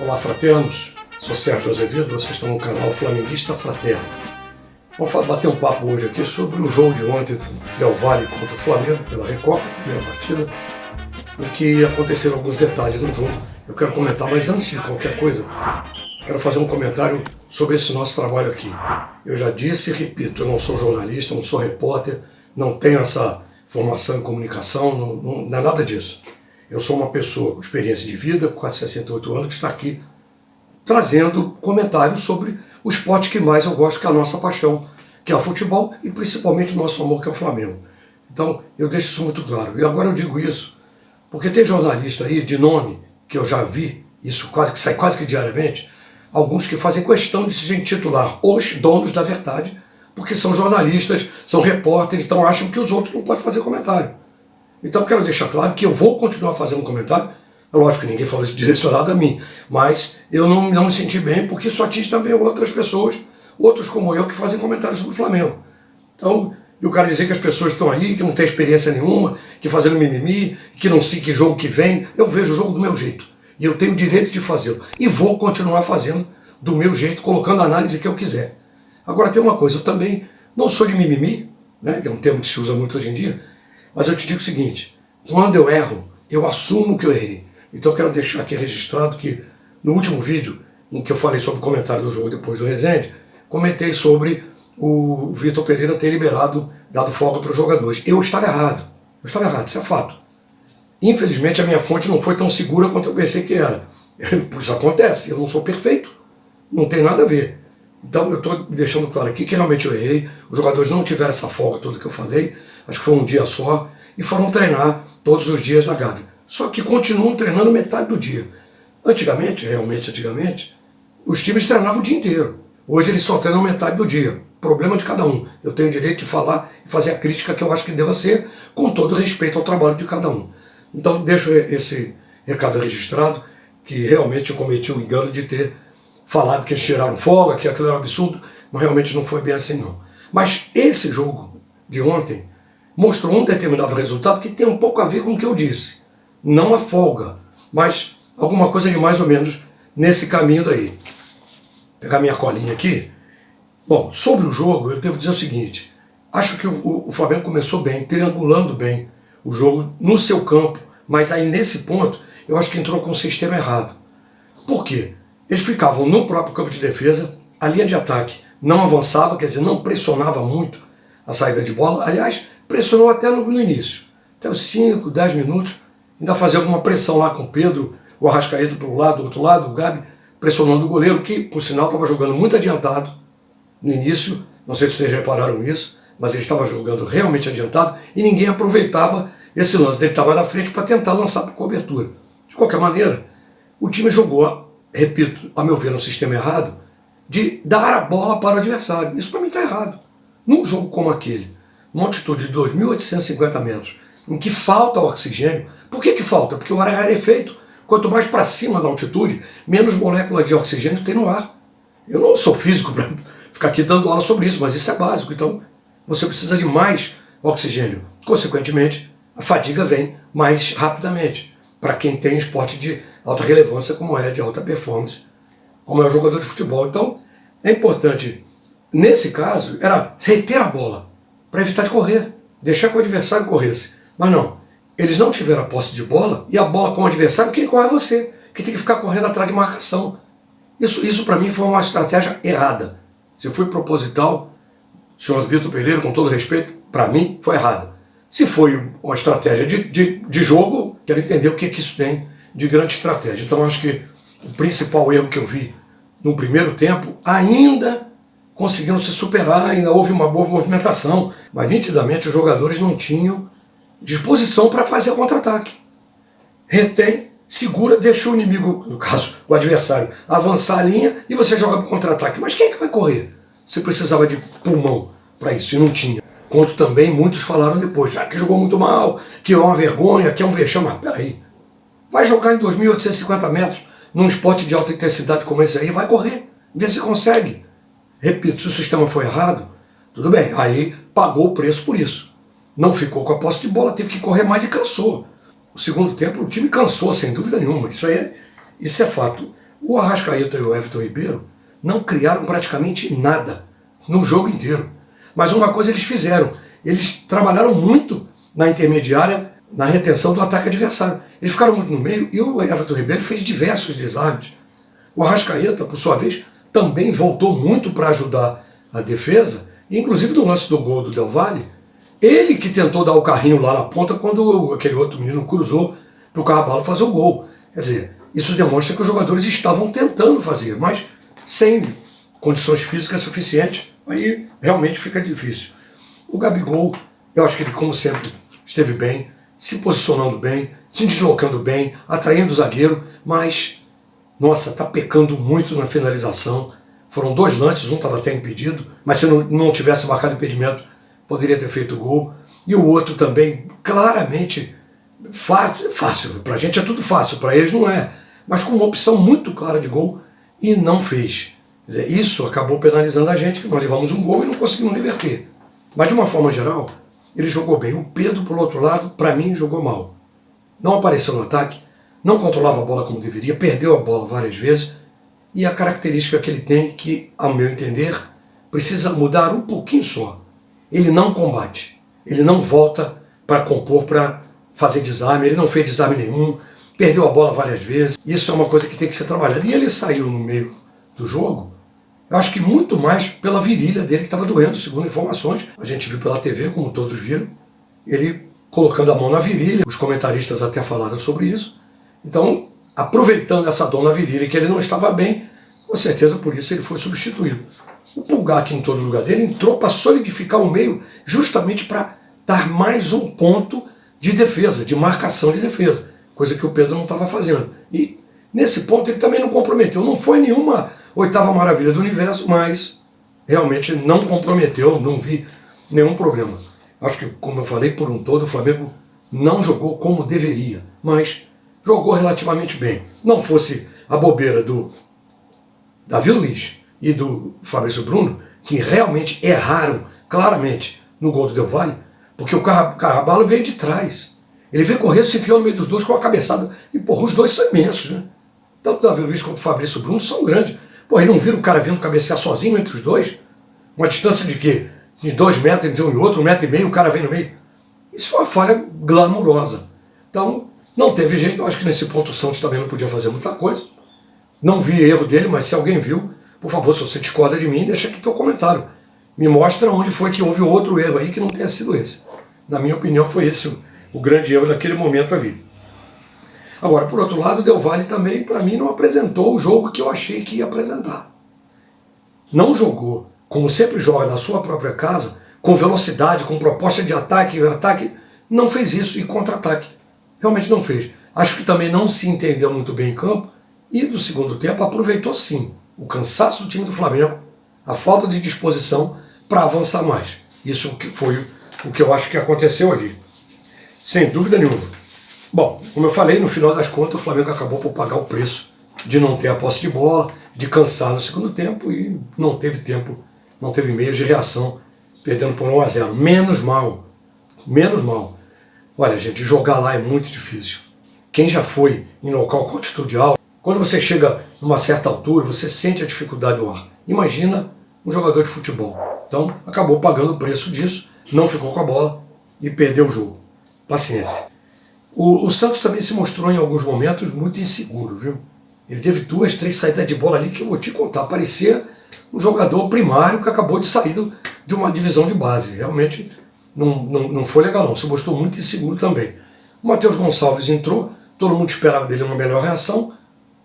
Olá, fraternos. Sou Sérgio Azevedo, vocês estão no canal Flamenguista Fraterno. Vamos bater um papo hoje aqui sobre o jogo de ontem do Del Valle contra o Flamengo, pela Recopa, primeira partida, em que aconteceram alguns detalhes no jogo. Eu quero comentar, mas antes de qualquer coisa, quero fazer um comentário sobre esse nosso trabalho aqui. Eu já disse e repito, eu não sou jornalista, não sou repórter, não tenho essa formação em comunicação, não é nada disso. Eu sou uma pessoa com experiência de vida, com quase 68 anos, que está aqui trazendo comentários sobre o esporte que mais eu gosto, que é a nossa paixão, que é o futebol e principalmente o nosso amor, que é o Flamengo. Então, eu deixo isso muito claro. E agora eu digo isso porque tem jornalista aí de nome, que eu já vi, isso que sai quase que diariamente, alguns que fazem questão de se intitular os donos da verdade, porque são jornalistas, são repórteres, então acham que os outros não podem fazer comentário. Então quero deixar claro que eu vou continuar fazendo comentário. É lógico que ninguém falou isso direcionado a mim, mas eu não me senti bem porque isso atinge também outras pessoas, outros como eu, que fazem comentários sobre o Flamengo. Então, eu quero dizer que as pessoas estão aí, que não têm experiência nenhuma, que fazendo mimimi, que não sei que jogo que vem. Eu vejo o jogo do meu jeito e eu tenho o direito de fazê-lo. E vou continuar fazendo do meu jeito, colocando a análise que eu quiser. Agora tem uma coisa, eu também não sou de mimimi, né, que é um termo que se usa muito hoje em dia, mas eu te digo o seguinte, quando eu erro, eu assumo que eu errei. Então eu quero deixar aqui registrado que no último vídeo, em que eu falei sobre o comentário do jogo depois do Resende, comentei sobre o Vitor Pereira ter dado folga para os jogadores. Eu estava errado, isso é fato. Infelizmente a minha fonte não foi tão segura quanto eu pensei que era. Isso acontece, eu não sou perfeito, não tem nada a ver. Então eu estou deixando claro aqui que realmente eu errei, os jogadores não tiveram essa folga toda que eu falei, acho que foi um dia só, e foram treinar todos os dias na Gávea. Só que continuam treinando metade do dia. Antigamente, os times treinavam o dia inteiro. Hoje eles só treinam metade do dia. Problema de cada um. Eu tenho o direito de falar e fazer a crítica que eu acho que deva ser, com todo respeito ao trabalho de cada um. Então deixo esse recado registrado, que realmente eu cometi o engano de ter falado que eles tiraram folga, que aquilo era um absurdo, mas realmente não foi bem assim não. Mas esse jogo de ontem mostrou um determinado resultado que tem um pouco a ver com o que eu disse. Não a folga, mas alguma coisa de mais ou menos nesse caminho daí. Vou pegar minha colinha aqui. Bom, sobre o jogo, eu devo dizer o seguinte, acho que o Flamengo começou bem, triangulando bem o jogo no seu campo, mas aí nesse ponto eu acho que entrou com o sistema errado. Por quê? Eles ficavam no próprio campo de defesa, a linha de ataque não avançava, quer dizer, não pressionava muito a saída de bola. Aliás, pressionou até no início, até os 5, 10 minutos, ainda fazia alguma pressão lá com o Pedro, o Arrascaeta para um lado, do outro lado, o Gabi pressionando o goleiro, que por sinal estava jogando muito adiantado no início, não sei se vocês repararam isso, mas ele estava jogando realmente adiantado e ninguém aproveitava esse lance dele estava na frente para tentar lançar para cobertura. De qualquer maneira, o time jogou, repito, a meu ver, no sistema errado, de dar a bola para o adversário. Isso para mim está errado. Num jogo como aquele, numa altitude de 2.850 metros, em que falta oxigênio, por que falta? Porque o ar é rarefeito. Quanto mais para cima da altitude, menos moléculas de oxigênio tem no ar. Eu não sou físico para ficar aqui dando aula sobre isso, mas isso é básico. Então, você precisa de mais oxigênio. Consequentemente, a fadiga vem mais rapidamente para quem tem esporte de alta relevância, como é de alta performance, como é o jogador de futebol. Então, é importante, nesse caso, era reter a bola, para evitar de correr, deixar que o adversário corresse. Mas não, eles não tiveram a posse de bola, e a bola com o adversário, quem corre é você, que tem que ficar correndo atrás de marcação. Isso para mim foi uma estratégia errada. Se foi proposital, senhor Vitor Pereira, com todo respeito, para mim foi errada. Se foi uma estratégia de jogo, quero entender o que isso tem de grande estratégia. Então acho que o principal erro que eu vi no primeiro tempo, ainda conseguiram se superar, ainda houve uma boa movimentação, mas nitidamente os jogadores não tinham disposição para fazer o contra-ataque. Retém, segura, deixa o inimigo, no caso, o adversário, avançar a linha e você joga para o contra-ataque. Mas quem é que vai correr? Você precisava de pulmão para isso e não tinha. Quanto também muitos falaram depois, que jogou muito mal, que é uma vergonha, que é um vexame. Mas peraí, vai jogar em 2.850 metros num esporte de alta intensidade como esse aí, vai correr, vê se consegue. Repito, se o sistema foi errado, tudo bem, aí pagou o preço por isso. Não ficou com a posse de bola, teve que correr mais e cansou. No segundo tempo o time cansou, sem dúvida nenhuma, isso é fato. O Arrascaeta e o Everton Ribeiro não criaram praticamente nada no jogo inteiro. Mas uma coisa eles fizeram, eles trabalharam muito na intermediária, na retenção do ataque adversário. Eles ficaram muito no meio e o Everton Ribeiro fez diversos desarmes. O Arrascaeta, por sua vez, também voltou muito para ajudar a defesa, inclusive no lance do gol do Del Valle, ele que tentou dar o carrinho lá na ponta quando aquele outro menino cruzou para o Carvalho fazer o gol. Quer dizer, isso demonstra que os jogadores estavam tentando fazer, mas sem condições físicas suficientes, aí realmente fica difícil. O Gabigol, eu acho que ele, como sempre, esteve bem, se posicionando bem, se deslocando bem, atraindo o zagueiro, mas, nossa, está pecando muito na finalização. Foram 2 lances, um estava até impedido, mas se não tivesse marcado impedimento, poderia ter feito gol. E o outro também, claramente, fácil. Para a gente é tudo fácil, para eles não é. Mas com uma opção muito clara de gol e não fez. Quer dizer, isso acabou penalizando a gente, que nós levamos um gol e não conseguimos reverter. Mas de uma forma geral, ele jogou bem. O Pedro, por outro lado, para mim, jogou mal. Não apareceu no ataque, não controlava a bola como deveria, perdeu a bola várias vezes. E a característica que ele tem, que, ao meu entender, precisa mudar um pouquinho só. Ele não combate, ele não volta para compor, para fazer desarme, ele não fez desarme nenhum, perdeu a bola várias vezes. Isso é uma coisa que tem que ser trabalhada. E ele saiu no meio do jogo, eu acho que muito mais pela virilha dele que estava doendo, segundo informações. A gente viu pela TV, como todos viram, ele colocando a mão na virilha. Os comentaristas até falaram sobre isso. Então, aproveitando essa dor na virilha, que ele não estava bem, com certeza por isso ele foi substituído. O Pulgar, que entrou no lugar dele, entrou para solidificar o meio, justamente para dar mais um ponto de defesa, de marcação de defesa, coisa que o Pedro não estava fazendo. E nesse ponto ele também não comprometeu. Não foi nenhuma 8ª maravilha do universo, mas realmente não comprometeu, não vi nenhum problema. Acho que, como eu falei, por um todo, o Flamengo não jogou como deveria, mas jogou relativamente bem. Não fosse a bobeira do Davi Luiz e do Fabrício Bruno, que realmente erraram claramente no gol do Del Valle, porque o Carvalho veio de trás. Ele veio correr, se enfiou no meio dos dois com uma cabeçada. E, porra, os dois são imensos, né? Tanto o Davi Luiz quanto o Fabrício Bruno são grandes. Porra, ele não vira o cara vindo cabecear sozinho entre os dois? Uma distância de quê? De 2 metros entre um e outro, 1,5 metro, o cara vem no meio. Isso foi uma falha glamurosa. Então, não teve jeito. Eu acho que nesse ponto o Santos também não podia fazer muita coisa. Não vi erro dele, mas se alguém viu, por favor, se você discorda de mim, deixa aqui teu comentário. Me mostra onde foi que houve outro erro aí que não tenha sido esse. Na minha opinião, foi esse o grande erro daquele momento ali. Agora, por outro lado, o Del Valle também, para mim, não apresentou o jogo que eu achei que ia apresentar. Não jogou, como sempre joga na sua própria casa, com velocidade, com proposta de ataque, não fez isso, e contra-ataque. Realmente não fez. Acho que também não se entendeu muito bem em campo, e do segundo tempo aproveitou sim o cansaço do time do Flamengo, a falta de disposição para avançar mais. Isso que foi o que eu acho que aconteceu ali. Sem dúvida nenhuma. Bom, como eu falei, no final das contas o Flamengo acabou por pagar o preço de não ter a posse de bola, de cansar no segundo tempo e não teve tempo, não teve meios de reação, perdendo por 1-0. Menos mal. Menos mal. Olha, gente, jogar lá é muito difícil. Quem já foi em local com altitude alta, quando você chega numa certa altura, você sente a dificuldade do ar. Imagina um jogador de futebol. Então, acabou pagando o preço disso, não ficou com a bola e perdeu o jogo. Paciência. O Santos também se mostrou em alguns momentos muito inseguro, viu? Ele teve 2, 3 saídas de bola ali que eu vou te contar. Parecia um jogador primário que acabou de sair de uma divisão de base. Realmente não foi legal não. Se mostrou muito inseguro também. O Matheus Gonçalves entrou, todo mundo esperava dele uma melhor reação.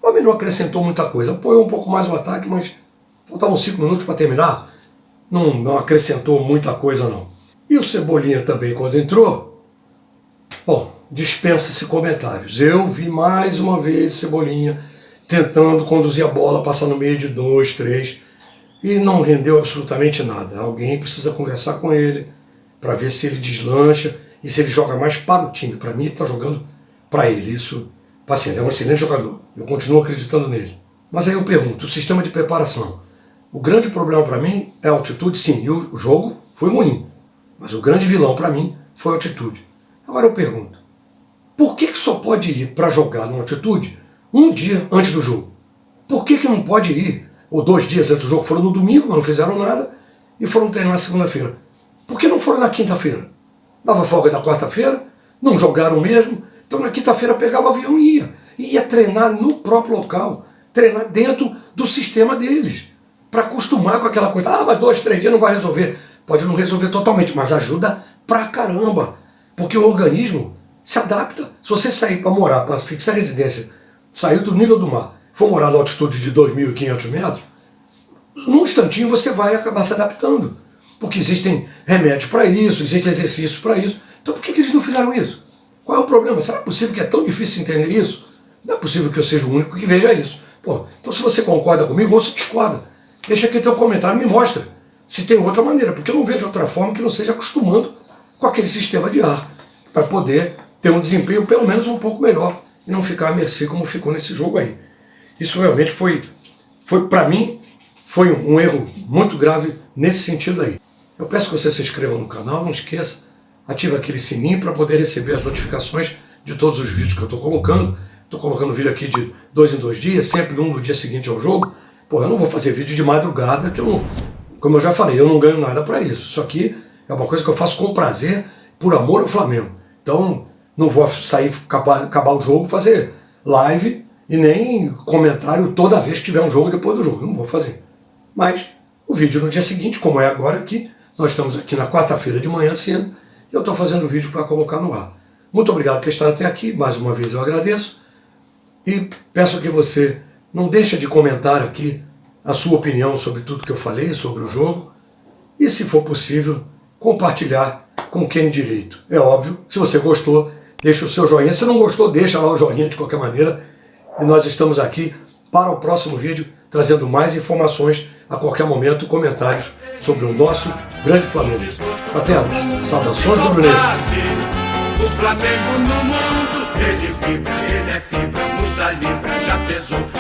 O homem não acrescentou muita coisa. Apoiou um pouco mais o ataque, mas faltavam 5 minutos para terminar. Não acrescentou muita coisa não. E o Cebolinha também, quando entrou, bom, dispensa-se comentários. Eu vi mais uma vez o Cebolinha tentando conduzir a bola, passar no meio de 2, 3, e não rendeu absolutamente nada. Alguém precisa conversar com ele para ver se ele deslancha e se ele joga mais para o time. Para mim, ele está jogando para ele. Isso, paciência, é um excelente jogador. Eu continuo acreditando nele. Mas aí eu pergunto, o sistema de preparação. O grande problema para mim é a altitude, sim, e o jogo foi ruim. Mas o grande vilão para mim foi a altitude. Agora eu pergunto, por que só pode ir para jogar numa altitude um dia antes do jogo? Por que não pode ir? Ou 2 dias antes do jogo foram no domingo, mas não fizeram nada, e foram treinar na segunda-feira. Por que não foram na quinta-feira? Dava folga na quarta-feira, não jogaram mesmo, então na quinta-feira pegava o avião e ia. E ia treinar no próprio local, treinar dentro do sistema deles, para acostumar com aquela coisa. Ah, mas 2, 3 dias não vai resolver. Pode não resolver totalmente, mas ajuda pra caramba, porque o organismo se adapta. Se você sair para morar, para fixar residência, saiu do nível do mar, for morar na altitude de 2.500 metros, num instantinho você vai acabar se adaptando, porque existem remédios para isso, existem exercícios para isso. Então por que eles não fizeram isso? Qual é o problema? Será possível que é tão difícil entender isso? Não é possível que eu seja o único que veja isso. Pô, então se você concorda comigo ou se discorda, deixa aqui teu comentário, me mostra se tem outra maneira, porque eu não vejo outra forma que não seja acostumando com aquele sistema de ar, para poder ter um desempenho pelo menos um pouco melhor e não ficar à mercê como ficou nesse jogo aí. Isso realmente foi para mim, foi um erro muito grave nesse sentido aí. Eu peço que você se inscreva no canal, não esqueça, ative aquele sininho para poder receber as notificações de todos os vídeos que eu estou colocando. Estou colocando vídeo aqui de 2 em 2 dias, sempre um no dia seguinte ao jogo. Pô, eu não vou fazer vídeo de madrugada, que eu não, como eu já falei, eu não ganho nada para isso. Isso aqui é uma coisa que eu faço com prazer, por amor ao Flamengo. Então, não vou sair, acabar o jogo, fazer live e nem comentário toda vez que tiver um jogo depois do jogo. Não vou fazer. Mas o vídeo no dia seguinte, como é agora aqui, nós estamos aqui na quarta-feira de manhã cedo, e eu estou fazendo o vídeo para colocar no ar. Muito obrigado por ter estado até aqui, mais uma vez eu agradeço, e peço que você não deixe de comentar aqui a sua opinião sobre tudo que eu falei, sobre o jogo, e se for possível, compartilhar com quem direito. É óbvio, se você gostou, deixa o seu joinha, se não gostou, deixa lá o joinha de qualquer maneira, e nós estamos aqui para o próximo vídeo, trazendo mais informações a qualquer momento, comentários sobre o nosso grande Flamengo. Fraternos, saudações rubro-negras. O Flamengo no mundo, ele vibra, ele é fibra, muda libra, já pesou.